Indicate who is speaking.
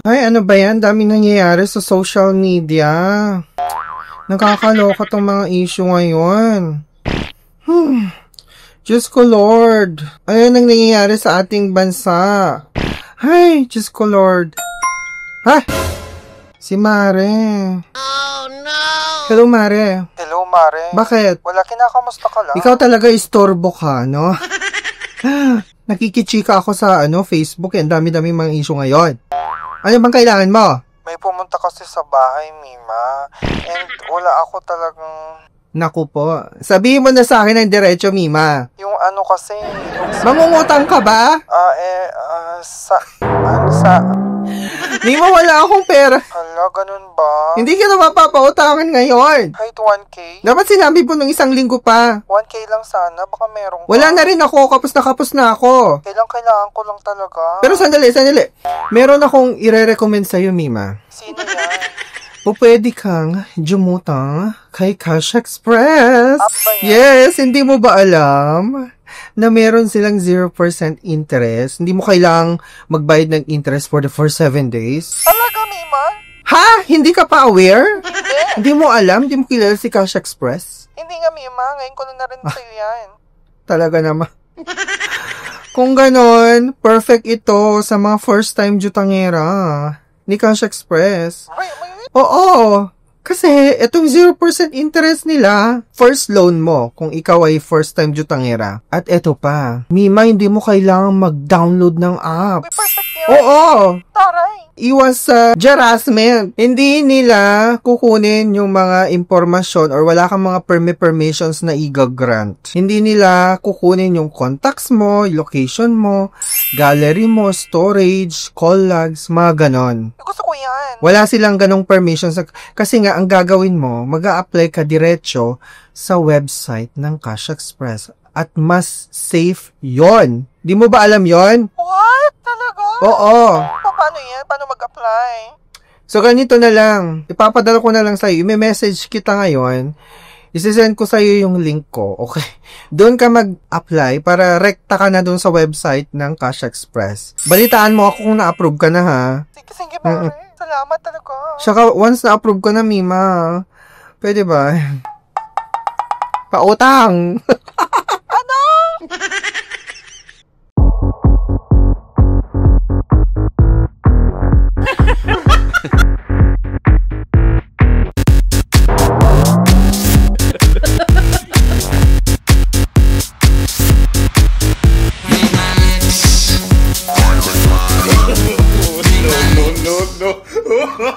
Speaker 1: Ay, ano ba yan? Daming nangyayari sa social media. Nakakaloka tong mga issue ngayon. Diyos ko Lord. Ayan ang nangyayari sa ating bansa. Ay, Diyos ko Lord. Ha? Si Mare.
Speaker 2: Oh no!
Speaker 1: Hello, Mare.
Speaker 3: Hello, Mare.
Speaker 1: Bakit?
Speaker 3: Wala, kinakamusta ka lang?
Speaker 1: Ikaw talaga istorbo ka, no? Nakikichika ako sa Facebook. Ang dami-dami mga issue ngayon. Ano bang kailangan mo?
Speaker 3: May pumunta kasi sa bahay, Mima. And wala ako talagang...
Speaker 1: Naku po. Sabihin mo na sa akin ng diretso, Mima.
Speaker 3: Yung ano kasi...
Speaker 1: Mangungutang ka ba? Mima, wala akong pera.
Speaker 3: Hala, ganun ba?
Speaker 1: Hindi ka na mapapautangan ngayon.
Speaker 3: Kahit 1K?
Speaker 1: Dapat sinabi mo ng 1 linggo pa.
Speaker 3: 1K lang sana, baka meron ka.
Speaker 1: Wala na rin ako, kapos na ako.
Speaker 3: Kailangan ko lang talaga.
Speaker 1: Pero sandali. Meron akong ire-recommend sa'yo, Mima.
Speaker 3: Sino yan?
Speaker 1: Pwede kang jumutang kay Cash Express.
Speaker 3: App ba yan?
Speaker 1: Yes, hindi mo ba alam na meron silang 0% interest? Hindi mo kailangang magbayad ng interest for the first 7 days.
Speaker 3: Talaga, Mima?
Speaker 1: Ha? Hindi ka pa aware?
Speaker 3: Hindi.
Speaker 1: Hindi mo alam? Hindi mo kilala si Cash Express?
Speaker 3: Hindi nga, Mima. Ngayon ko na narinig sa'yo yan.
Speaker 1: Talaga naman. Kung ganon, perfect ito sa mga first time jutangera ni Cash Express. Oo. Kasi, itong 0% interest nila, first loan mo kung ikaw ay first time jutangera. At eto pa, Mima, hindi mo kailangang mag-download ng app.
Speaker 3: Uy, perfect yun.
Speaker 1: Oo.
Speaker 3: Taray.
Speaker 1: Iwas sa harassment. Hindi nila kukunin yung mga impormasyon or wala kang mga permissions na i-grant. Hindi nila kukunin yung contacts mo, location mo, gallery mo, storage, call logs, mga ganon.
Speaker 3: Gusto ko yan.
Speaker 1: Wala silang ganong permissions. Kasi nga, ang gagawin mo, mag-a-apply ka diretso sa website ng Cash Express. At mas safe yon. Di mo ba alam yon?
Speaker 3: What? Talaga?
Speaker 1: Oo.
Speaker 3: Paano yan? Paano mag-apply?
Speaker 1: So, ganito na lang. Ipapadala ko na lang sa'yo. I-message kita ngayon. Isisend ko sa'yo yung link ko. Okay? Doon ka mag-apply para rekta ka na doon sa website ng Cash Express. Balitaan mo ako kung na-approve ka na, ha?
Speaker 3: Sige, Mare. Salamat talaga.
Speaker 1: Saka, once na-approve ka na, Mima, pwede ba? Pautang!
Speaker 3: Ano?
Speaker 2: No.